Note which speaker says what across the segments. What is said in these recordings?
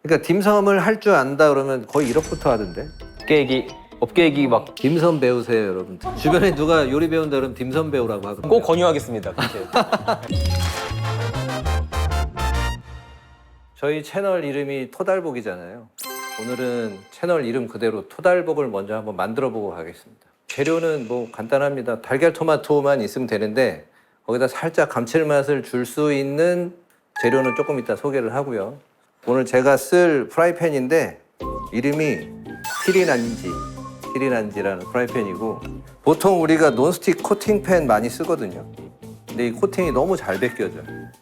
Speaker 1: 그러니까 딤섬을 할 줄 안다 그러면 거의 1억부터 하던데.
Speaker 2: 업계 얘기 막 꼭
Speaker 1: 딤섬 배우세요, 여러분. 주변에 누가 요리 배운다 그러면 딤섬 배우라고 하거든요.
Speaker 2: 권유하겠습니다. 그렇게.
Speaker 1: 저희 채널 이름이 토달복이잖아요. 오늘은 채널 이름 그대로 토달복을 먼저 한번 만들어 보고 가겠습니다. 재료는 뭐 간단합니다. 달걀 토마토만 있으면 되는데 거기다 살짝 감칠맛을 줄 수 있는 재료는 조금 이따 소개를 하고요. 오늘 제가 쓸 프라이팬인데 이름이 키리난지라는 프라이팬이고 보통 우리가 논스틱 코팅팬 많이 쓰거든요. 근데 이 코팅이 너무 잘 벗겨져.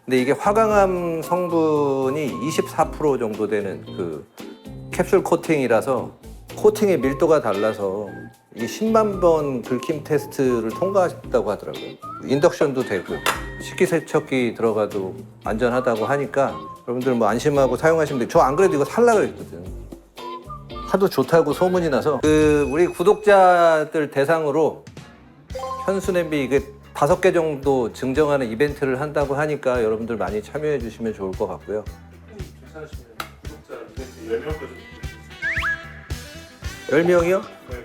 Speaker 1: 근데 이게 화강암 성분이 24% 정도 되는 그 캡슐 코팅이라서 코팅의 밀도가 달라서 이 10만 번 긁힘 테스트를 통과했다고 하더라고요. 인덕션도 되고 식기세척기 들어가도 안전하다고 하니까 여러분들 뭐 안심하고 사용하시면 돼요. 저 안 그래도 이거 살라 그랬거든. 하도 좋다고 소문이 나서 우리 구독자들 대상으로 현수 냄비 이게 5개 정도 증정하는 이벤트를 한다고 하니까 여러분들 많이 참여해 주시면 좋을 것 같고요.
Speaker 3: 괜찮으시면 구독자 이벤트 10명까지
Speaker 1: 10명이요?
Speaker 3: 네.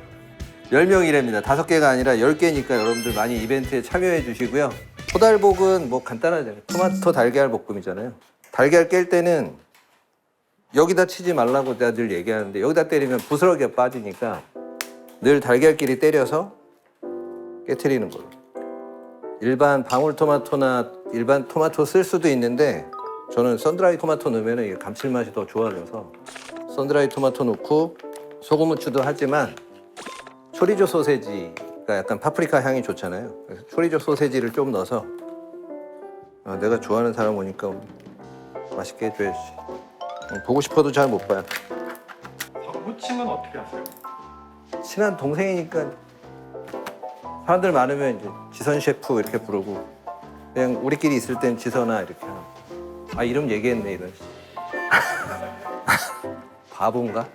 Speaker 1: 10명이랍니다. 5개가 아니라 10개니까 여러분들 많이 이벤트에 참여해 주시고요. 토달복은 뭐 간단하잖아요. 토마토 달걀 볶음이잖아요. 달걀 깰 때는 여기다 치지 말라고 내가 늘 얘기하는데 여기다 때리면 부스러기가 빠지니까 늘 달걀끼리 때려서 깨트리는 거예요. 일반 방울토마토나 일반 토마토 쓸 수도 있는데 저는 선드라이 토마토 넣으면 이게 감칠맛이 더 좋아져서 선드라이 토마토 넣고 소금 후추도 하지만 초리조 소세지가 약간 파프리카 향이 좋잖아요. 그래서 초리조 소세지를 좀 넣어서 내가 좋아하는 사람 오니까 맛있게 해줘야지. 보고 싶어도 잘 못 봐요.
Speaker 3: 호칭은 어떻게 하세요?
Speaker 1: 친한 동생이니까 사람들 많으면 이제 지선 셰프 이렇게 부르고 그냥 우리끼리 있을 땐 지선아 이렇게 하고 아 이름 얘기했네 이런 바본가?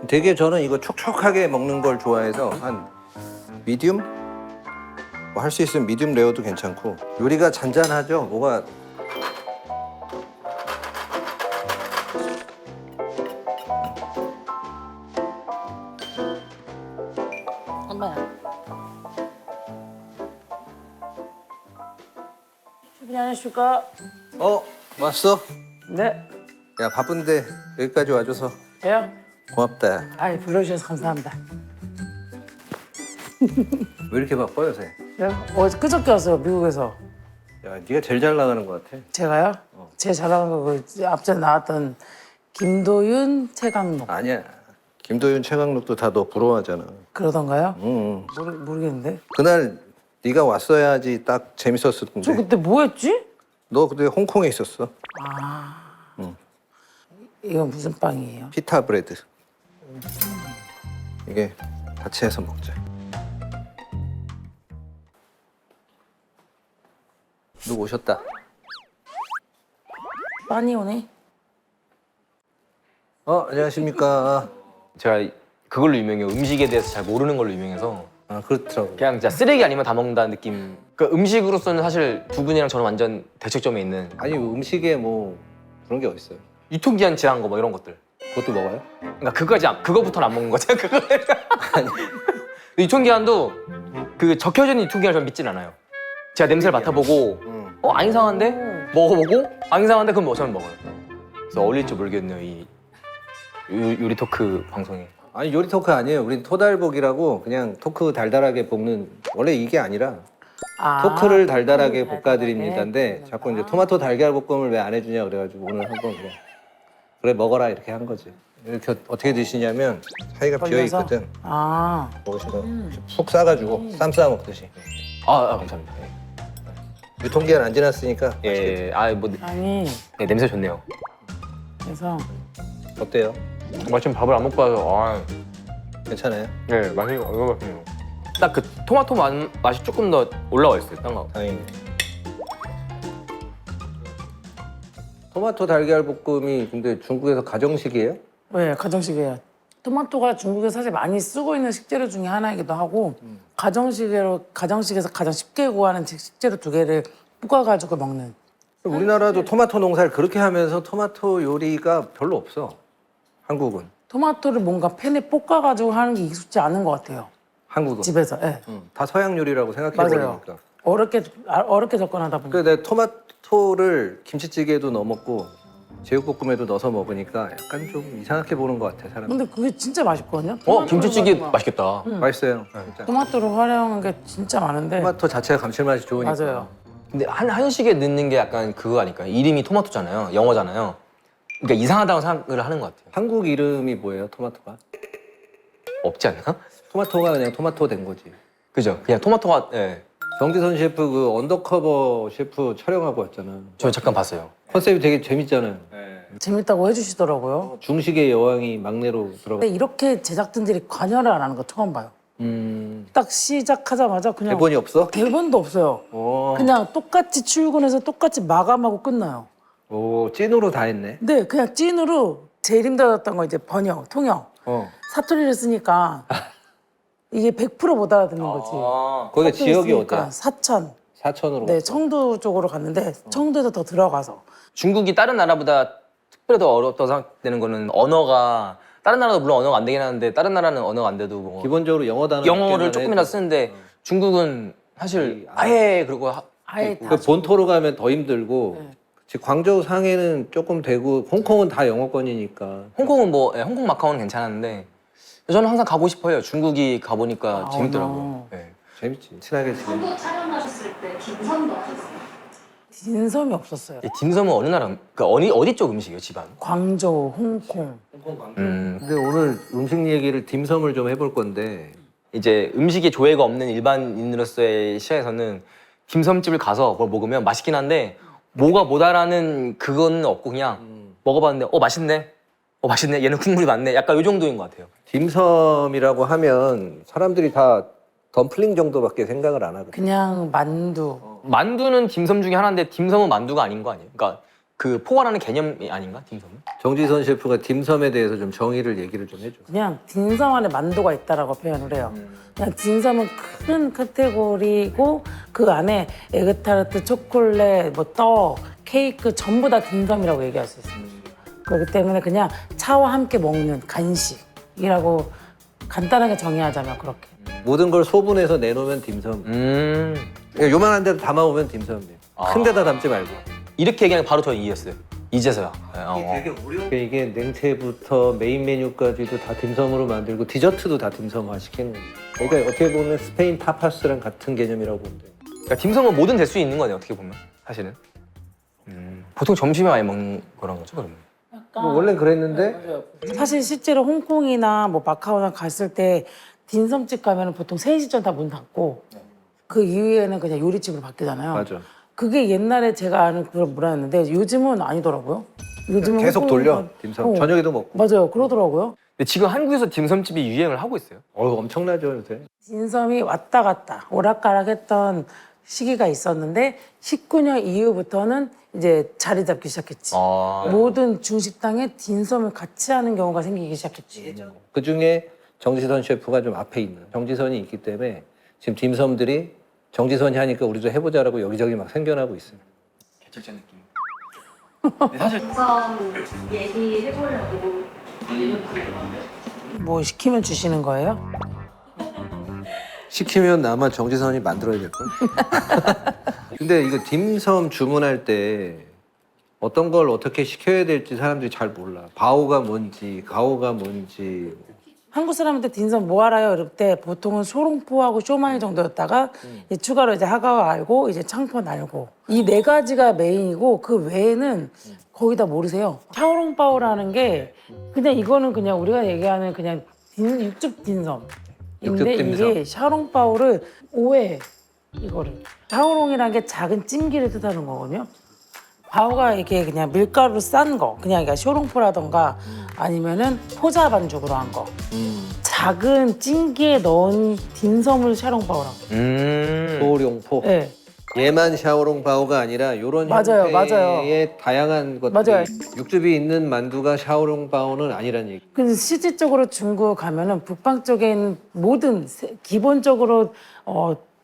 Speaker 1: 되게 저는 이거 촉촉하게 먹는 걸 좋아해서 한 미디움? 뭐 할 수 있으면 미디움 레어도 괜찮고 요리가 잔잔하죠? 뭐가
Speaker 4: 엄마야. 안녕하십니까?
Speaker 1: 왔어?
Speaker 4: 네.
Speaker 1: 야 바쁜데 여기까지 와줘서
Speaker 4: 왜요?
Speaker 1: 고맙다.
Speaker 4: 아이 불러주셔서 감사합니다.
Speaker 1: 왜 이렇게 바빠 요새?
Speaker 4: 네? 그저께 왔어요 미국에서.
Speaker 1: 야 네가 제일 잘 나가는 것 같아.
Speaker 4: 제가요? 제일 잘 나간 거그 앞전에 나왔던 김도윤, 최강록
Speaker 1: 아니야. 김도윤, 최강록도 다 너 부러워하잖아.
Speaker 4: 그러던가요?
Speaker 1: 응.
Speaker 4: 모르겠는데.
Speaker 1: 그날 네가 왔어야지 딱 재밌었을 텐데.
Speaker 4: 저 그때 뭐 했지?
Speaker 1: 너 그때 홍콩에 있었어.
Speaker 4: 이건 무슨 빵이에요?
Speaker 1: 피타 브레드. 이게 같이 해서 먹자. 누구 오셨다.
Speaker 4: 많이 오네.
Speaker 1: 안녕하십니까.
Speaker 2: 제가 그걸로 유명해요. 음식에 대해서 잘 모르는 걸로 유명해서
Speaker 1: 아 그렇더라고.
Speaker 2: 그냥 진짜 쓰레기 아니면 다 먹는다는 느낌. 그 음식으로서는 사실 두 분이랑 저는 완전 대척점에 있는
Speaker 1: 아니 음식에 뭐 그런 게 어딨어요.
Speaker 2: 유통기한 지난 거 뭐 이런 것들.
Speaker 1: 그것도 먹어요?
Speaker 2: 그러니까 그거부터는 안 먹는 거죠. 그거. 유통기한도 그 적혀져 있는 유통기한을 전 믿진 않아요. 제가 냄새를 맡아보고 안 이상한데? 먹어보고 안 이상한데 그럼 저는 먹어요. 그래서 어울릴지 모르겠네요. 이 요리 토크 방송에.
Speaker 1: 아니 요리 토크 아니에요. 우린 토달복이라고 그냥 토크 달달하게 볶는 원래 이게 아니라 토크를 달달하게 볶아드립니다인데 자꾸 이제 토마토 달걀 볶음을 왜 안 해주냐 그래가지고 오늘 한번 그래 먹어라 이렇게 한 거지. 이렇게 어떻게 드시냐면 사이가 비어 있거든. 먹으시면 푹 싸가지고 쌈 싸 먹듯이.
Speaker 2: 감사합니다.
Speaker 1: 유통기한 안 지났으니까
Speaker 2: 예. 뭐
Speaker 4: 아니
Speaker 2: 네, 냄새 좋네요.
Speaker 4: 그래서
Speaker 1: 어때요?
Speaker 2: 마침 밥을 안 먹고 와서
Speaker 1: 괜찮아요?
Speaker 2: 네, 맛이 너무 맛있네요. 딱 그 토마토 맛이 조금 더 올라와 있어요. 딴 거.
Speaker 1: 다행이네. 토마토 달걀 볶음이 근데 중국에서 가정식이에요?
Speaker 4: 네 가정식이에요. 토마토가 중국에서 사실 많이 쓰고 있는 식재료 중에 하나이기도 하고 가정식에서 가장 쉽게 구하는 식재료 2개를 볶아가지고 먹는.
Speaker 1: 우리나라도 토마토 농사를 그렇게 하면서 토마토 요리가 별로 없어. 한국은.
Speaker 4: 토마토를 뭔가 팬에 볶아가지고 하는 게 익숙지 않은 것 같아요.
Speaker 1: 한국은.
Speaker 4: 집에서. 예.
Speaker 1: 다 서양 요리라고 생각해
Speaker 4: 맞아요.
Speaker 1: 버리니까.
Speaker 4: 어렵게 접근하다 보니까.
Speaker 1: 그래서 내 토마토를 김치찌개에도 넣어 먹고 제육볶음에도 넣어서 먹으니까 약간 좀 이상하게 보는 것 같아 사람.
Speaker 4: 근데 그게 진짜 맛있거든요.
Speaker 2: 김치찌개
Speaker 4: 토마토를
Speaker 2: 맛있겠다.
Speaker 1: 맛있어요. 진짜.
Speaker 4: 토마토를 활용한 게 진짜 많은데.
Speaker 1: 토마토 자체가 감칠맛이 좋으니까.
Speaker 4: 맞아요.
Speaker 2: 근데 한식에 넣는 게 약간 그거 아닐까요? 이름이 토마토잖아요. 영어잖아요. 그러니까 이상하다고 생각을 하는 것 같아요.
Speaker 1: 한국 이름이 뭐예요? 토마토가?
Speaker 2: 없지 않나?
Speaker 1: 토마토가 그냥 토마토 된 거지.
Speaker 2: 그죠? 그냥 토마토가 예.
Speaker 1: 정지선 셰프 그 언더커버 셰프 촬영하고 왔잖아.
Speaker 2: 저 잠깐 봤어요.
Speaker 1: 컨셉이 되게 재밌잖아요.
Speaker 4: 재밌다고 해주시더라고요.
Speaker 1: 중식의 여왕이 막내로 들어가.
Speaker 4: 근데 이렇게 제작진들이 관여를 안 하는 거 처음 봐요. 딱 시작하자마자 그냥
Speaker 1: 대본이 없어?
Speaker 4: 대본도 없어요.
Speaker 1: 오,
Speaker 4: 그냥 똑같이 출근해서 똑같이 마감하고 끝나요.
Speaker 1: 오 찐으로 다 했네.
Speaker 4: 근데 그냥 찐으로 제일 힘들었던 거 이제 번역, 통역. 사투리를 쓰니까 이게 100%못 알아듣는 거지.
Speaker 1: 거기가
Speaker 4: 사투리
Speaker 1: 지역이
Speaker 4: 쓰니까
Speaker 1: 어디야?
Speaker 4: 사천.
Speaker 1: 사천으로.
Speaker 4: 네,
Speaker 1: 갔어.
Speaker 4: 청도 쪽으로 갔는데 청도에서 더 들어가서.
Speaker 2: 중국이 다른 나라보다 특별히 더 어렵다고 생각되는 거는 언어가 다른 나라도 물론 언어가 안 되긴 하는데 다른 나라는 언어가 안 돼도 뭐
Speaker 1: 기본적으로 영어 단어
Speaker 2: 영어를
Speaker 1: 몇 개만
Speaker 2: 조금이라도
Speaker 1: 해도.
Speaker 2: 쓰는데 중국은 사실 아예 그리고
Speaker 4: 아예 다.
Speaker 1: 그 본토로 가면 더 힘들고.
Speaker 4: 네.
Speaker 1: 그치, 광저우 상해는 조금 되고 홍콩은 다 영어권이니까.
Speaker 2: 홍콩은 뭐 홍콩 마카오는 괜찮았는데 저는 항상 가고 싶어요. 중국이 가보니까 재밌더라고요. 예.
Speaker 1: 재밌지. 친하게 지금.
Speaker 5: 한국 촬영하셨을 때 딤섬도 하셨어요?
Speaker 4: 진섬이 없었어요.
Speaker 2: 이 딤섬은 어느 나라? 그 어디 쪽 음식이에요, 집안?
Speaker 4: 광저우, 홍콩.
Speaker 1: 근데 오늘 음식 얘기를 딤섬을 좀 해볼 건데
Speaker 2: 이제 음식에 조예가 없는 일반인으로서의 시야에서는 딤섬집을 가서 뭘 먹으면 맛있긴 한데 뭐가 뭐다라는 그건 없고 그냥 먹어봤는데 맛있네. 맛있네. 얘는 국물이 많네. 약간 이 정도인 것 같아요.
Speaker 1: 딤섬이라고 하면 사람들이 다 덤플링 정도밖에 생각을 안 하거든.
Speaker 4: 그냥 만두.
Speaker 2: 만두는 딤섬 중에 하나인데 딤섬은 만두가 아닌 거 아니에요? 그러니까 그 포괄하는 개념이 아닌가? 딤섬은?
Speaker 1: 정지선 셰프가 딤섬에 대해서 좀 정의를 얘기를 좀 해줘.
Speaker 4: 그냥 딤섬 안에 만두가 있다라고 표현을 해요. 그냥 딤섬은 큰 카테고리고 그 안에 에그타르트, 초콜릿, 뭐 떡, 케이크 전부 다 딤섬이라고 얘기할 수 있습니다. 그렇기 때문에 그냥 차와 함께 먹는 간식이라고 간단하게 정의하자면 그렇게.
Speaker 1: 모든 걸 소분해서 내놓으면 딤섬. 그냥 요만한 데도 담아오면 딤섬이에요. 큰 데다 담지 말고.
Speaker 2: 이렇게 얘기하면 바로 저 이해했어요. 이제서야.
Speaker 1: 이게 냉채부터 메인 메뉴까지도 다 딤섬으로 만들고 디저트도 다 딤섬화 시키는 거예요. 그러니까 어떻게 보면 스페인 타파스랑 같은 개념이라고 보면 돼요.
Speaker 2: 그러니까 딤섬은 뭐든 될 수 있는 거네요. 어떻게 보면 사실은. 보통 점심에 많이 먹는 거란 거죠, 그러면?
Speaker 1: 뭐 원래는 그랬는데
Speaker 4: 사실 실제로 홍콩이나 뭐 마카오나 갔을 때 딤섬집 가면 보통 3시 전 다 문 닫고 그 이후에는 그냥 요리집으로 바뀌잖아요.
Speaker 1: 맞아.
Speaker 4: 그게 옛날에 제가 아는 그런 문화였는데 요즘은 아니더라고요. 요즘은
Speaker 1: 계속
Speaker 4: 홍콩-
Speaker 1: 돌려 딤섬. 저녁에도 먹고.
Speaker 4: 맞아요. 그러더라고요.
Speaker 2: 근데 지금 한국에서 딤섬집이 유행을 하고 있어요.
Speaker 1: 엄청나죠 요새.
Speaker 4: 딤섬이 왔다 갔다 오락가락했던 시기가 있었는데 19년 이후부터는 이제 자리 잡기 시작했지. 모든 중식당에 딤섬을 같이 하는 경우가 생기기 시작했지.
Speaker 1: 그 중에 정지선 셰프가 좀 앞에 있는 정지선이 있기 때문에 지금 딤섬들이 정지선이 하니까 우리도 해보자라고 여기저기 막 생겨나고 있어요.
Speaker 2: 개척자 느낌.
Speaker 5: 딤섬 얘기해보려고
Speaker 4: 뭐 시키면 주시는 거예요?
Speaker 1: 시키면 아마 정지선이 만들어야 될걸? 근데 이거 딤섬 주문할 때 어떤 걸 어떻게 시켜야 될지 사람들이 잘 몰라. 바오가 뭔지, 가오가 뭔지.
Speaker 4: 한국 사람한테 딤섬 뭐 알아요? 이럴 때 보통은 소롱포하고 쇼마이 정도였다가 이제 추가로 이제 하가와 알고 이제 창펀 알고 이 4가지가 메인이고 그 외에는 거의 다 모르세요. 샤오롱바오라는 게 그냥 이거는 그냥 우리가 얘기하는 그냥 육즙 딤섬인데
Speaker 1: 육즙 딤섬.
Speaker 4: 이게 샤오롱바오를 오해 이거를 샤오롱이라는 게 작은 찜기를 뜻하는 거거든요. 바오가 이게 그냥 밀가루 싼 거, 그냥 그러니까 쇼롱포라던가 아니면은 포자 반죽으로 한 거. 작은 찜기에 넣은 딤섬을 샤오롱바오라고.
Speaker 1: 소룡포.
Speaker 4: 네.
Speaker 1: 얘만 샤오롱바오가 아니라 이런
Speaker 4: 맞아요,
Speaker 1: 형태의 다양한 것들이
Speaker 4: 맞아요.
Speaker 1: 육즙이 있는 만두가 샤오롱바오는 아니란 얘기.
Speaker 4: 근데 실질적으로 중국 가면은 북방 쪽에 있는 모든 기본적으로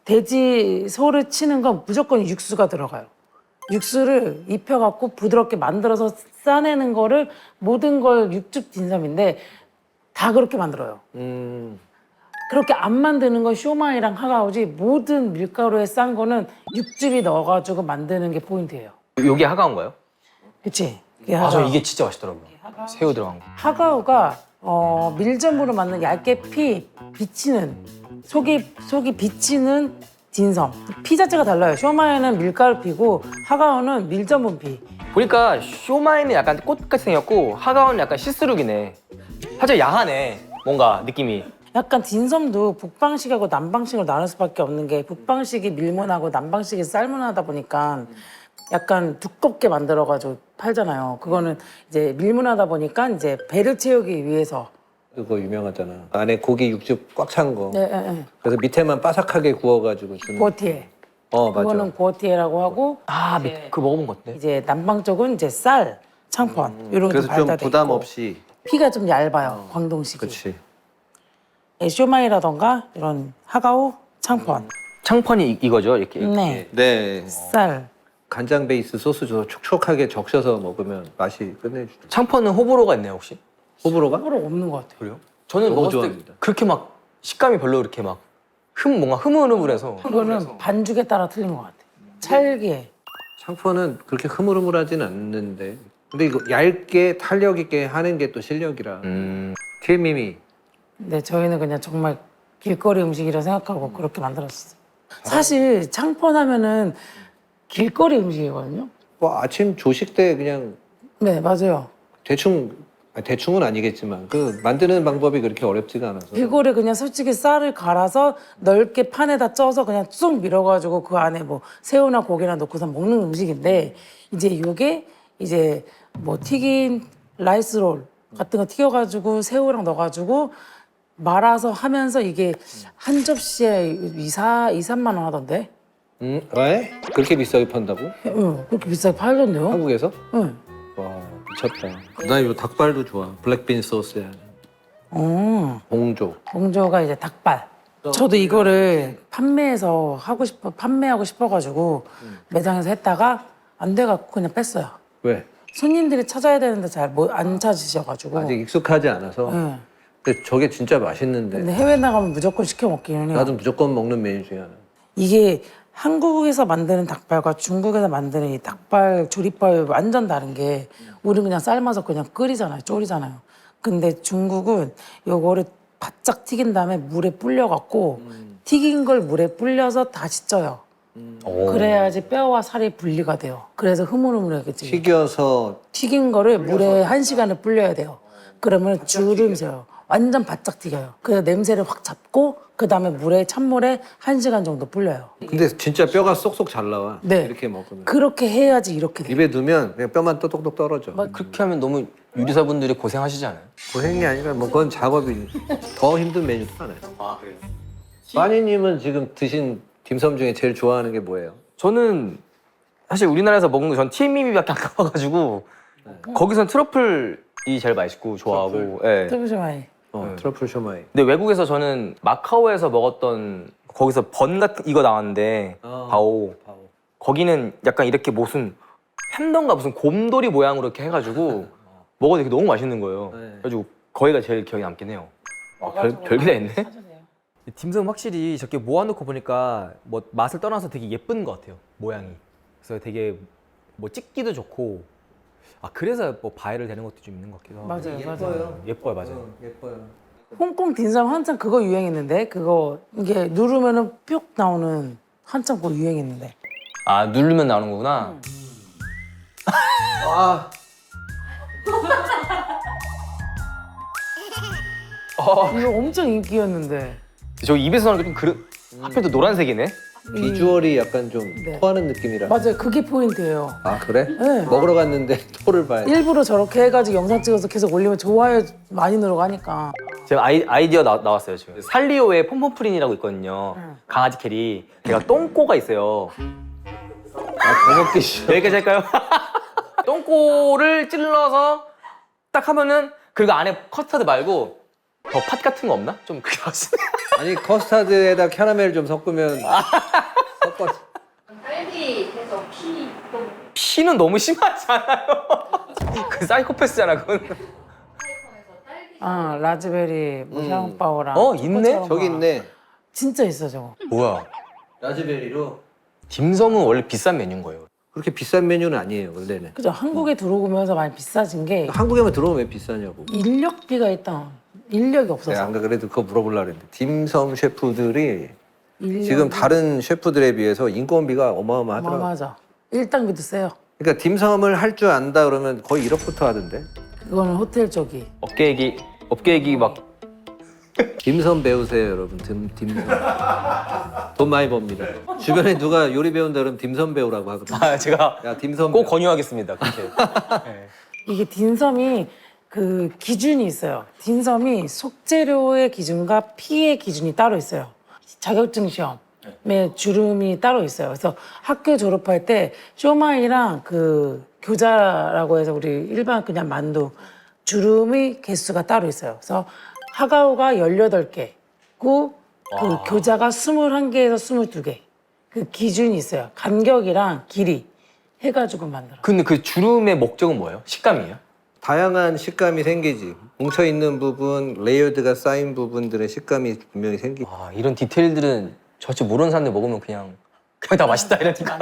Speaker 4: 돼지 소를 치는 건 무조건 육수가 들어가요. 육수를 입혀갖고 부드럽게 만들어서 싸내는 거를 모든 걸 육즙 딘섬인데 다 그렇게 만들어요. 그렇게 안 만드는 건 쇼마이랑 하가오지 모든 밀가루에 싼 거는 육즙이 넣어가지고 만드는 게 포인트예요.
Speaker 2: 요게 하가온가요?
Speaker 4: 그치? 그게
Speaker 2: 아, 저
Speaker 4: 하가오.
Speaker 2: 이게 진짜 맛있더라고요. 새우 들어간 거.
Speaker 4: 하가오가 밀전으로 만든 얇게 비치는 속이 비치는 딘섬. 피 자체가 달라요. 쇼마이는 밀가루 피고 하가오는 밀전분 피.
Speaker 2: 보니까 쇼마이는 약간 꽃같이 생겼고 하가오는 약간 시스룩이네. 살짝 야하네. 뭔가 느낌이.
Speaker 4: 약간 딘섬도 북방식하고 남방식으로 나눌 수밖에 없는 게 북방식이 밀문하고 남방식이 쌀문하다 보니까 약간 두껍게 만들어가지고 팔잖아요. 그거는 이제 밀문하다 보니까 이제 배를 채우기 위해서.
Speaker 1: 그거 유명하잖아. 안에 고기 육즙 꽉 찬 거.
Speaker 4: 네, 네, 네.
Speaker 1: 그래서 밑에만 바삭하게 구워가지고 주는.
Speaker 4: 구어티에.
Speaker 1: 맞아.
Speaker 4: 그거는 구어티에라고 하고
Speaker 2: 아, 그거 먹어본 것 같네.
Speaker 4: 이제 남방 쪽은 이제 쌀, 창펀 이런 게
Speaker 1: 그래서 좀
Speaker 4: 발달돼
Speaker 1: 부담
Speaker 4: 있고.
Speaker 1: 없이.
Speaker 4: 피가 좀 얇아요. 광동식이.
Speaker 1: 그렇지.
Speaker 4: 예, 쇼마이라던가 이런 하가오, 창펀.
Speaker 2: 창펀이 이거죠? 이렇게.
Speaker 4: 네.
Speaker 1: 네.
Speaker 4: 쌀.
Speaker 1: 간장 베이스 소스 줘서 촉촉하게 적셔서 먹으면 맛이 끝내주죠.
Speaker 2: 창펀은 호불호가 있나요, 혹시?
Speaker 1: 호불호가?
Speaker 4: 호불호 없는 것 같아요.
Speaker 2: 그래요? 저는
Speaker 1: 너무
Speaker 2: 먹었을
Speaker 1: 좋아합니다.
Speaker 2: 때 그렇게 막 식감이 별로 이렇게 막 뭔가 흐물흐물해서.
Speaker 4: 그거는 반죽에 따라 틀린 것 같아요. 찰기에.
Speaker 1: 창포는 그렇게 흐물흐물하진 않는데. 근데 이거 얇게 탄력 있게 하는 게 또 실력이라. 틸미미.
Speaker 4: 네, 저희는 그냥 정말 길거리 음식이라 생각하고 그렇게 만들었어요. 사실 창펀 하면은 길거리 음식이거든요.
Speaker 1: 뭐 아침 조식 때 그냥
Speaker 4: 네, 맞아요.
Speaker 1: 대충은 아니겠지만 그 만드는 방법이 그렇게 어렵지가 않아서.
Speaker 4: 길거리 그냥 솔직히 쌀을 갈아서 넓게 판에다 쪄서 그냥 쑥 밀어가지고 그 안에 뭐 새우나 고기나 넣고서 먹는 음식인데 이제 이게 이제 뭐 튀긴 라이스롤 같은 거 튀겨가지고 새우랑 넣어가지고 말아서 하면서 이게 한 접시에 3만 원 하던데?
Speaker 1: 왜? 그렇게 비싸게 판다고?
Speaker 4: 응, 그렇게 비싸게 팔던데요?
Speaker 1: 한국에서?
Speaker 4: 응.
Speaker 1: 와 미쳤다. 나 이거 닭발도 좋아. 블랙빈 소스에 봉조.
Speaker 4: 공조가 이제 닭발. 저도 이거를 판매하고 싶어가지고 매장에서 했다가 안 돼갖고 그냥 뺐어요.
Speaker 1: 왜?
Speaker 4: 손님들이 찾아야 되는데 잘 안 찾으셔가지고.
Speaker 1: 아직 익숙하지 않아서.
Speaker 4: 응.
Speaker 1: 근데 저게 진짜 맛있는데.
Speaker 4: 근데 해외 나가면 무조건 시켜 먹기는 해요.
Speaker 1: 나도 무조건 먹는 메뉴 중에 하나.
Speaker 4: 이게 한국에서 만드는 닭발과 중국에서 만드는 이 닭발 조리법이 완전 다른 게 우리는 그냥 삶아서 그냥 끓이잖아요. 졸이잖아요. 근데 중국은 요거를 바짝 튀긴 다음에 물에 불려갖고 튀긴 걸 물에 불려서 다시 쪄요. 그래야지 뼈와 살이 분리가 돼요. 그래서 흐물흐물하겠지.
Speaker 1: 튀겨서
Speaker 4: 튀긴 거를 물에 1시간을 불려야 돼요. 그러면 주름 새요. 완전 바짝 튀겨요. 그래서 냄새를 확 잡고 그 다음에 찬물에 1시간 정도 불려요.
Speaker 1: 근데 진짜 뼈가 쏙쏙 잘 나와.
Speaker 4: 네.
Speaker 1: 이렇게 먹으면.
Speaker 4: 그렇게 해야지 이렇게 돼요.
Speaker 1: 입에 넣으면 그냥 뼈만 똑똑똑 떨어져.
Speaker 2: 그렇게 하면 너무 요리사분들이 고생하시지 않아요?
Speaker 1: 고생이 아니라 뭐 그건 작업이 더 힘든 메뉴도 많아요.
Speaker 2: 아, 그래요?
Speaker 1: 빠니님은 지금 드신 딤섬 중에 제일 좋아하는 게 뭐예요?
Speaker 2: 저는 사실 우리나라에서 먹는 거 전 TMB밖에 안 가봐가지고 거기선 트러플이 제일 맛있고 좋아하고. 예.
Speaker 4: 트러플
Speaker 1: 트러플 쇼마이.
Speaker 2: 근데 외국에서 저는 마카오에서 먹었던 거기서 번 같은 이거 나왔는데 바오. 거기는 약간 이렇게 무슨 햄던가 무슨 곰돌이 모양으로 이렇게 해가지고 먹어도 되게 너무 맛있는 거예요.
Speaker 1: 네.
Speaker 2: 그래가지고 거기가 제일 기억에 남긴 해요. 별게 다 있네. 딤섬 확실히 저렇게 모아놓고 보니까 뭐 맛을 떠나서 되게 예쁜 것 같아요. 모양이. 그래서 되게 뭐 찍기도 좋고. 아 그래서 뭐 바이럴 되는 것도 좀 있는 것 같기도 하고.
Speaker 4: 맞아요.
Speaker 2: 예뻐요, 맞아요.
Speaker 1: 예뻐요.
Speaker 4: 홍콩 딘섬 한참 그거 유행했는데 그거 이게 누르면은 뿅 나오는 한참 그거 유행했는데.
Speaker 2: 아 누르면 나오는 거구나.
Speaker 1: 아,
Speaker 4: 이거 엄청 인기였는데.
Speaker 2: 저 입에서 나오는 게 좀 하필 또 노란색이네.
Speaker 1: 비주얼이 약간 좀
Speaker 4: 네.
Speaker 1: 토하는 느낌이라.
Speaker 4: 맞아요. 그게 포인트예요.
Speaker 1: 아 그래?
Speaker 4: 네.
Speaker 1: 먹으러 갔는데 토를 봐야 돼.
Speaker 4: 일부러 저렇게 해가지고 영상 찍어서 계속 올리면 좋아요 많이 늘어가니까.
Speaker 2: 제가 아이디어 나왔어요 지금. 살리오의 폼폼프린이라고 있거든요. 강아지 캐리. 걔가 똥꼬가 있어요.
Speaker 1: 더 먹기 싫어.
Speaker 2: 여기까지 할까요? 똥꼬를 찔러서 딱 하면은 그리고 안에 커스터드 말고 더 팥 같은 거 없나? 좀 그게 맛있네.
Speaker 1: 아니 커스터드에다 캐러멜 좀 섞으면 섞어.
Speaker 5: 딸기 해서 피
Speaker 2: 피는 너무 심하지 않아요? 그 사이코패스잖아 그건.
Speaker 4: 아 라즈베리 뭐 샤오파오랑
Speaker 2: 있네?
Speaker 4: 초코처럼
Speaker 1: 저기
Speaker 4: 막.
Speaker 1: 있네.
Speaker 4: 진짜 있어 저거.
Speaker 2: 뭐야?
Speaker 1: 라즈베리로.
Speaker 2: 딤섬은 원래 비싼 메뉴인 거예요.
Speaker 1: 그렇게 비싼 메뉴는 아니에요 원래는.
Speaker 4: 그죠? 한국에 들어오면서 많이 비싸진 게
Speaker 1: 한국에만 들어오면 왜 비싸냐고.
Speaker 4: 인력비가 일단 인력이
Speaker 1: 네,
Speaker 4: 없어서.
Speaker 1: 안 그래도 그거 물어보려고 했는데 딤섬 셰프들이
Speaker 4: 인력이
Speaker 1: 지금 다른 셰프들에 비해서 인건비가 어마어마하더라고요.
Speaker 4: 맞아. 일당비도 세요.
Speaker 1: 그러니까 딤섬을 할 줄 안다 그러면 거의 1억부터 하던데.
Speaker 4: 그거는 호텔 쪽이.
Speaker 2: 업계 얘기 막
Speaker 1: 딤섬 배우세요 여러분. 딤섬. 돈 많이 법니다. 주변에 누가 요리 배운다 그러면 딤섬 배우라고 하거든요.
Speaker 2: 제가
Speaker 1: 야 딤섬
Speaker 2: 꼭
Speaker 1: 배워.
Speaker 2: 권유하겠습니다. 그렇게. 네.
Speaker 4: 이게 딤섬이 그 기준이 있어요. 딤섬이 속재료의 기준과 피의 기준이 따로 있어요. 자격증 시험에 주름이 따로 있어요. 그래서 학교 졸업할 때 쇼마이랑 그 교자라고 해서 우리 일반 그냥 만두 주름의 개수가 따로 있어요. 그래서 하가오가 18개고 그 교자가 21개에서 22개. 그 기준이 있어요. 간격이랑 길이 해가지고 만들어요.
Speaker 2: 근데 그 주름의 목적은 뭐예요? 식감이에요?
Speaker 1: 다양한 식감이 생기지. 뭉쳐 있는 부분, 레이어드가 쌓인 부분들의 식감이 분명히 생기.
Speaker 2: 이런 디테일들은 저치 모르는 사람들 먹으면 그냥 다 맛있다 이러니까.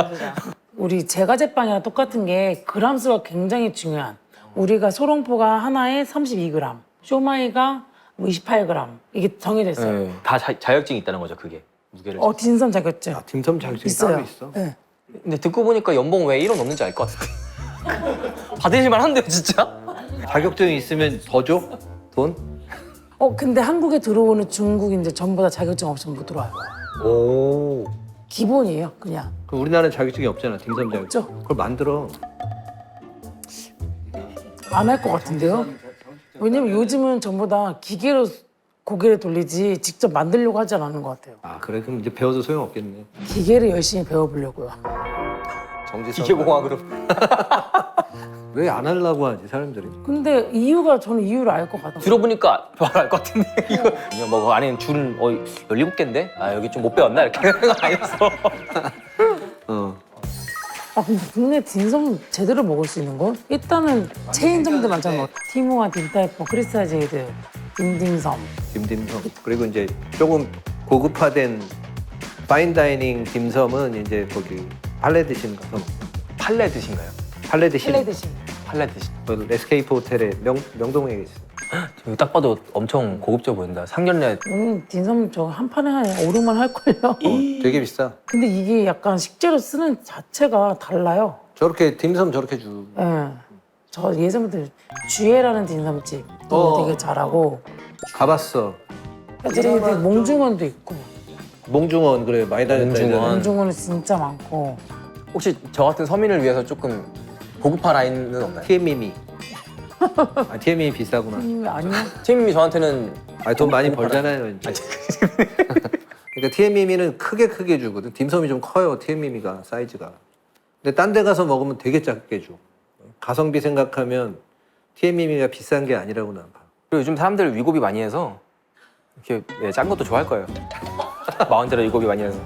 Speaker 4: 우리 제과제빵이랑 똑같은 게 그람 수가 굉장히 중요한. 우리가 소롱포가 하나에 32g, 쇼마이가 28g 이게 정해져 있어요.
Speaker 2: 네. 다 자격증이 있다는 거죠 그게 무게를.
Speaker 4: 딘섬 자격증
Speaker 1: 아, 딤섬 자격증이
Speaker 4: 있어요.
Speaker 1: 따로 있어?
Speaker 4: 네.
Speaker 2: 근데 듣고 보니까 연봉 왜 1억 넘는지 알 것 같은데. 받으실만 한데요 진짜?
Speaker 1: 자격증이 있으면 더 줘? 돈?
Speaker 4: 근데 한국에 들어오는 중국인들 전부 다 자격증 없으면 못 들어와요.
Speaker 2: 오.
Speaker 4: 기본이에요, 그냥.
Speaker 1: 그럼 우리나라는 자격증이 없잖아. 딤섬 자격증.
Speaker 4: 없죠?
Speaker 1: 그걸 만들어.
Speaker 4: 안 할 것 같은데요? 왜냐면 요즘은 전부 다 기계로 고개를 돌리지 직접 만들려고 하지 않는 것 같아요.
Speaker 1: 아 그래? 그럼 이제 배워도 소용없겠네.
Speaker 4: 기계를 열심히 배워보려고요.
Speaker 1: 정지성.
Speaker 2: 기계공학으로.
Speaker 1: 왜 안 하려고 하지 사람들이?
Speaker 4: 근데 저는 이유를 알 것 같아요.
Speaker 2: 들어보니까 바로 알 것 같은데 이거. 그냥 뭐 안에는 줄은 17개인데? 여기 좀 못 배웠나? 이렇게 생각 아니었어.
Speaker 4: 근데 국내 딘섬 제대로 먹을 수 있는 거? 일단은 체인점들 많잖아. 티모아, 딘타이포, 크리스타제이드, 딘딤섬.
Speaker 1: 딤섬. 그리고 이제 조금 고급화된 파인다이닝 딤섬은 이제 거기 팔레드신 가서 먹고.
Speaker 2: 팔레드신가요?
Speaker 1: 팔레드신.
Speaker 4: 플레드시.
Speaker 2: 팔레드신.
Speaker 1: 그 에스케이프 호텔에 명동에 있어.
Speaker 2: 여기 딱 봐도 엄청 고급져 보인다. 상견례.
Speaker 4: 딘섬 저 한 판에 한 5, 6만 할걸요?
Speaker 1: 되게 비싸.
Speaker 4: 근데 이게 약간 식재료 쓰는 자체가 달라요.
Speaker 1: 저렇게 딤섬 저렇게 주.
Speaker 4: 예. 저 예전부터 주애라는 딘섬집 되게 잘하고
Speaker 1: 가봤어.
Speaker 4: 되게 몽중원도 있고
Speaker 1: 몽중원 그래 많이 다녔다.
Speaker 2: 몽중원.
Speaker 1: 예전에.
Speaker 4: 몽중원은 진짜 많고
Speaker 2: 혹시 저 같은 서민을 위해서 조금 고급화 라인은 없나요?
Speaker 1: TMM이. 아 TMM이 비싸구나.
Speaker 4: 아니요.
Speaker 2: 팀이 저한테는
Speaker 1: 아 돈 많이 벌잖아요. 이제. 그러니까 TMM이는 크게 주거든. 딤섬이 좀 커요. TMM이가 사이즈가. 근데 딴 데 가서 먹으면 되게 작게 줘. 가성비 생각하면 TMM이가 비싼 게 아니라고 난 봐.
Speaker 2: 그리고 요즘 사람들 위고비 많이 해서 이렇게 짠 것도 좋아할 거예요. 마흔대로 위고비 많이 해서.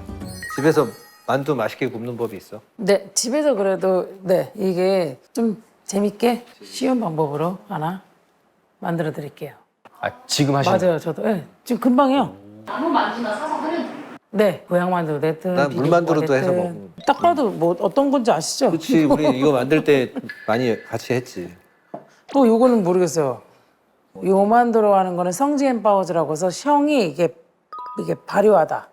Speaker 1: 집에서 만두 맛있게 굽는 법이 있어.
Speaker 4: 네, 집에서 그래도 이게 좀 재밌게 쉬운 방법으로 하나 만들어 드릴게요.
Speaker 2: 지금 하시는
Speaker 4: 맞아요, 저도. 지금 금방이요.
Speaker 5: 아무 만두나 사서 하면 돼요.
Speaker 4: 네, 고향 만두 됐든
Speaker 1: 난
Speaker 4: 비빔밥
Speaker 1: 물만두로도 해서
Speaker 4: 됐든.
Speaker 1: 먹고.
Speaker 4: 딱 봐도 뭐 어떤 건지 아시죠?
Speaker 1: 그렇지. 우리 이거 만들 때 많이 같이 했지.
Speaker 4: 또 요거는 모르겠어요. 요 만두로 하는 거는 성지엔 파오즈라고 해서 성이 이게 발효하다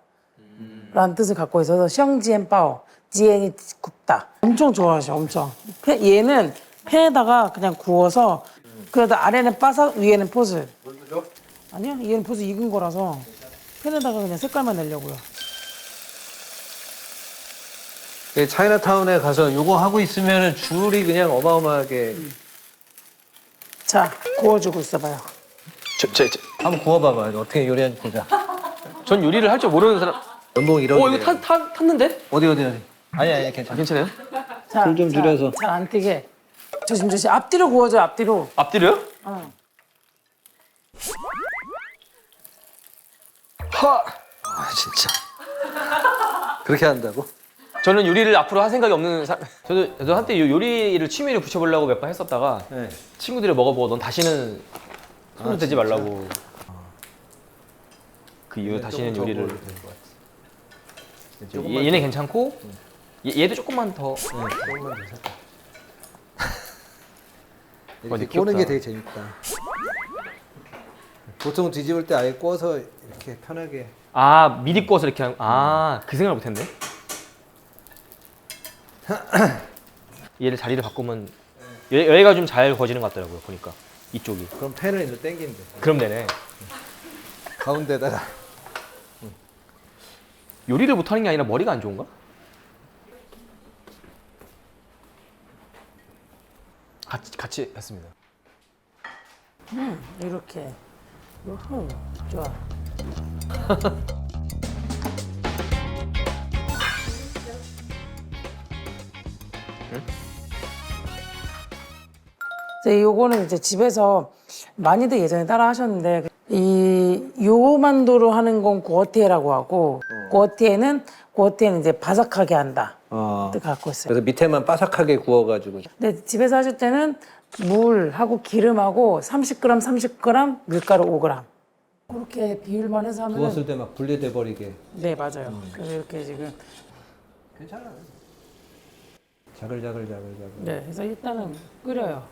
Speaker 4: 라는 뜻을 갖고 있어서 성지엔 파오, 지엔이 굽다. 엄청 좋아하셔, 엄청. 얘는 팬에다가 그냥 구워서 그래도 아래는 바삭, 위에는 포슬. 아니요, 얘는 포슬 익은 거라서 팬에다가 그냥 색깔만 내려고요.
Speaker 1: 차이나타운에 가서 이거 하고 있으면 줄이 그냥 어마어마하게.
Speaker 4: 자, 구워주고 있어봐요.
Speaker 1: 한번 구워봐봐. 어떻게 요리하는지 보자.
Speaker 2: 전 요리를 할 줄 모르는 사람.
Speaker 1: 연봉 1억.
Speaker 2: 이거 탔는데?
Speaker 1: 어디. 아니 괜찮아.
Speaker 2: 괜찮아요?
Speaker 4: 자,
Speaker 1: 불좀 줄여서.
Speaker 4: 잘 안 튀게. 조심조심. 앞뒤로 구워줘요, 앞뒤로.
Speaker 2: 앞뒤로요?
Speaker 4: 어.
Speaker 1: 아 진짜. 그렇게 한다고?
Speaker 2: 저는 요리를 앞으로 할 생각이 없는 저도 한때 요리를 취미를 붙여보려고 몇 번 했었다가
Speaker 1: 네.
Speaker 2: 친구들이 먹어보고 넌 다시는 손을 대지 말라고 그 이후 다시는 요리를 얘는 괜찮고 얘도 조금만 더
Speaker 1: 조금만 더 살짝.
Speaker 2: 어디
Speaker 1: 이렇게 꼬는
Speaker 2: 귀엽다.
Speaker 1: 게 되게 재밌다. 보통 뒤집을 때 아예 꼬아서 이렇게 편하게.
Speaker 2: 아 미리 구워서 이렇게 그 생각을 못했네. 얘를 자리를 바꾸면 얘가 좀 잘 구워지는 것 같더라고요 보니까 이쪽이.
Speaker 1: 그럼 팬을 이제 당기면 돼.
Speaker 2: 그럼 되네.
Speaker 1: 가운데다가.
Speaker 2: 요리를 못하는 게 아니라 머리가 안 좋은가? 같이 했습니다.
Speaker 4: 이렇게. 우후, 좋아. 요거는 이제 집에서 많이들 예전에 따라 하셨는데 이 요만두로 하는 건 구어티에라고 하고 구어티에는 이제 바삭하게 한다. 또 갖고 있어요.
Speaker 1: 그래서 밑에만 바삭하게 구워가지고.
Speaker 4: 근데 집에서 하실 때는 물하고 기름하고 30g, 30g, 밀가루 5g. 그렇게 비율만 해서 하면
Speaker 1: 구웠을 때 막 분리돼 버리게.
Speaker 4: 네, 맞아요. 그래서 이렇게 지금
Speaker 1: 괜찮아. 자글자글.
Speaker 4: 네, 그래서 일단은 끓여요.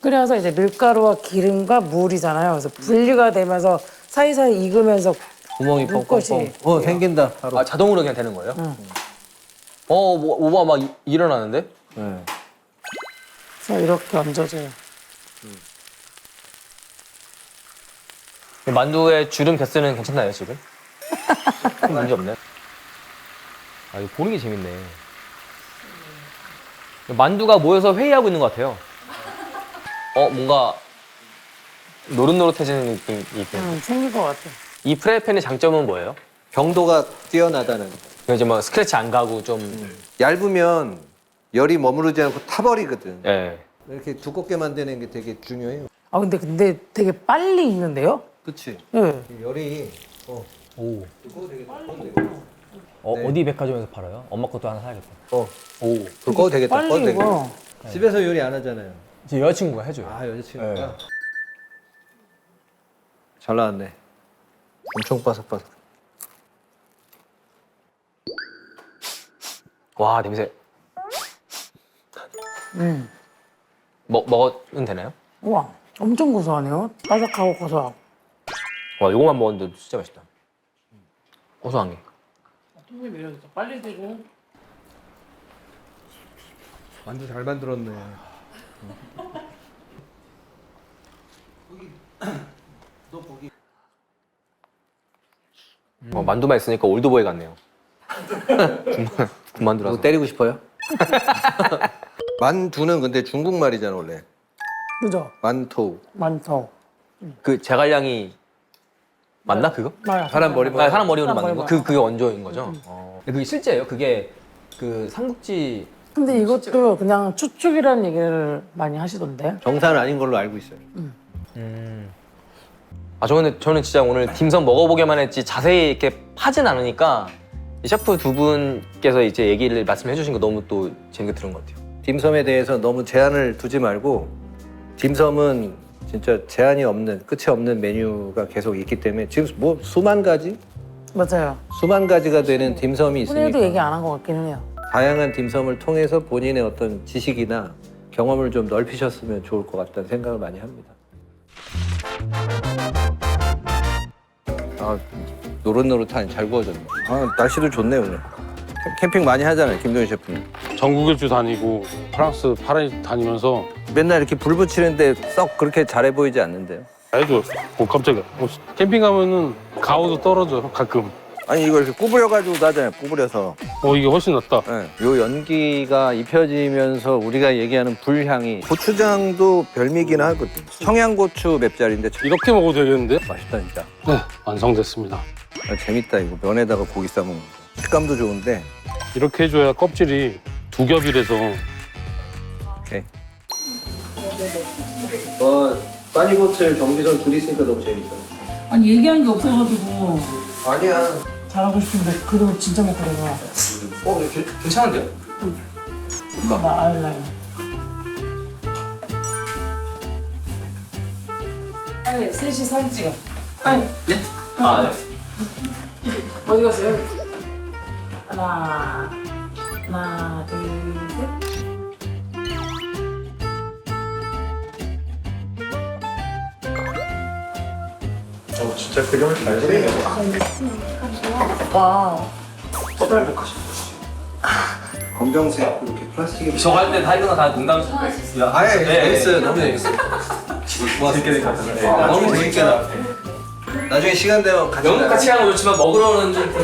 Speaker 4: 끓여서 이제 밀가루와 기름과 물이잖아요. 그래서 분리가 되면서 사이사이 익으면서
Speaker 1: 구멍이
Speaker 4: 물것이
Speaker 1: 뻥뻥뻥. 생긴다. 바로.
Speaker 2: 아 자동으로 그냥 되는 거예요? 오바 막 일어나는데?
Speaker 1: 네.
Speaker 4: 그래서 이렇게 얹어줘요.
Speaker 2: 만두에 주름 개수는 괜찮나요 지금? 문제 없네. 아 이거 보는 게 재밌네. 만두가 모여서 회의하고 있는 것 같아요. 뭔가 노릇노릇해지는 느낌이 있고.
Speaker 4: 생길 것 같아.
Speaker 2: 이 프라이팬의 장점은 뭐예요?
Speaker 1: 경도가 뛰어나다는.
Speaker 2: 이제 뭐 스크래치 안 가고 좀.
Speaker 1: 얇으면 열이 머무르지 않고 타버리거든.
Speaker 2: 예.
Speaker 1: 이렇게 두껍게 만드는 게 되게 중요해요.
Speaker 4: 아 근데 되게 빨리 익는데요?
Speaker 1: 그치?
Speaker 4: 네.
Speaker 1: 열이
Speaker 2: 오.
Speaker 1: 두꺼워 되겠다. 네.
Speaker 2: 어디 백화점에서 팔아요? 엄마 것도 하나 사야겠다.
Speaker 1: 오. 두꺼워 되겠다.
Speaker 4: 빨리
Speaker 1: 꺼도 되겠다.
Speaker 4: 익어.
Speaker 1: 집에서 요리 안 하잖아요.
Speaker 2: 제 여자친구가 해줘요.
Speaker 1: 아, 여자친구가?
Speaker 2: 네.
Speaker 1: 잘 나왔네. 엄청 바삭바삭.
Speaker 2: 와 냄새. 먹으면 되나요?
Speaker 4: 우와, 엄청 고소하네요. 바삭하고 고소하고.
Speaker 2: 와 요거만 먹었는데 진짜 맛있다. 고소한 게.
Speaker 4: 통이 매력있어. 빨리 되고.
Speaker 1: 만두 잘 만들었네.
Speaker 2: 만두만 있으니까 올드보이 같네요. 군만두라서.
Speaker 1: 뭐 때리고 싶어요? 만두는 근데 중국말이잖아 원래.
Speaker 4: 그죠?
Speaker 1: 만토.
Speaker 4: 많죠.
Speaker 2: 그 제갈량이 맞나 그거?
Speaker 4: 맞아요.
Speaker 1: 사람 머리
Speaker 2: 아, 사람 머리로
Speaker 4: 사람
Speaker 2: 만든 거?
Speaker 4: 머리
Speaker 2: 그게 원조인 거죠? 그게 실제예요? 그게 그 삼국지
Speaker 4: 근데 이것도 그냥 추측이라는 얘기를 많이 하시던데.
Speaker 1: 정사는 아닌 걸로 알고 있어요.
Speaker 2: 저는 진짜 오늘 딤섬 먹어보기만 했지 자세히 이렇게 파진 않으니까 이 셰프 두 분께서 이제 얘기를 말씀해 주신 거 너무 또 재밌게 들은 것 같아요.
Speaker 1: 딤섬에 대해서 너무 제한을 두지 말고 딤섬은 진짜 제한이 없는 끝이 없는 메뉴가 계속 있기 때문에 지금 뭐 수만 가지?
Speaker 4: 맞아요.
Speaker 1: 수만 가지가 되는 딤섬이
Speaker 4: 훈이도
Speaker 1: 있으니까
Speaker 4: 얘기 안 한 것 같기는 해요.
Speaker 1: 다양한 딤섬을 통해서 본인의 어떤 지식이나 경험을 좀 넓히셨으면 좋을 것 같다는 생각을 많이 합니다. 아, 노릇노릇하니 잘 구워졌네. 아, 날씨도 좋네 오늘. 캠핑 많이 하잖아요, 김동현 셰프님.
Speaker 3: 전국 일주 다니고 프랑스 파리 다니면서
Speaker 1: 맨날 이렇게 불 붙이는데 썩 그렇게 잘해 보이지 않는데요.
Speaker 3: 해줘. 깜짝이야. 캠핑 가면은 가오도 떨어져 가끔.
Speaker 1: 아니 이거 이렇게 구부려가지고 하잖아요, 구부려서.
Speaker 3: 이게 훨씬 낫다.
Speaker 1: 네. 요 연기가 입혀지면서 우리가 얘기하는 불향이 고추장도 별미긴 하거든. 청양고추 맵자리인데 참
Speaker 3: 이렇게 먹어도 되겠는데?
Speaker 1: 맛있다 진짜.
Speaker 3: 네, 완성됐습니다.
Speaker 1: 아, 재밌다 이거. 면에다가 고기 싸 먹는 거. 식감도 좋은데.
Speaker 3: 이렇게 해줘야 껍질이 두 겹이라서.
Speaker 1: 오케이. 빠니보틀 정지선 둘이 있으니까 너무 재밌다.
Speaker 4: 아니 얘기한 게 없어가지고
Speaker 1: 아니야.
Speaker 4: 잘하고 싶은데 그래도 진짜 못 그래서.
Speaker 2: 괜찮은데요?
Speaker 4: 나 아이라인. 아니, 셋이 사진 찍어. 아니,
Speaker 2: 네? 아, 네.
Speaker 4: 어디 갔어요? 하나, 둘, 셋.
Speaker 1: 진짜 그림을 잘 그리네요.
Speaker 2: 서달복 하시는
Speaker 1: 검정색 이렇게 플라스틱에
Speaker 2: 저거 할 때 타이거가 다 농담.
Speaker 1: 아예
Speaker 2: 네.
Speaker 1: 재밌어요. 너무 재밌어요.
Speaker 2: 재밌게 된 것 같아요.
Speaker 1: 네, 너무 재밌게 나. 나중에 시간 되면 같이
Speaker 2: 영국 같이 하는 거 좋지만 먹으러는 좀.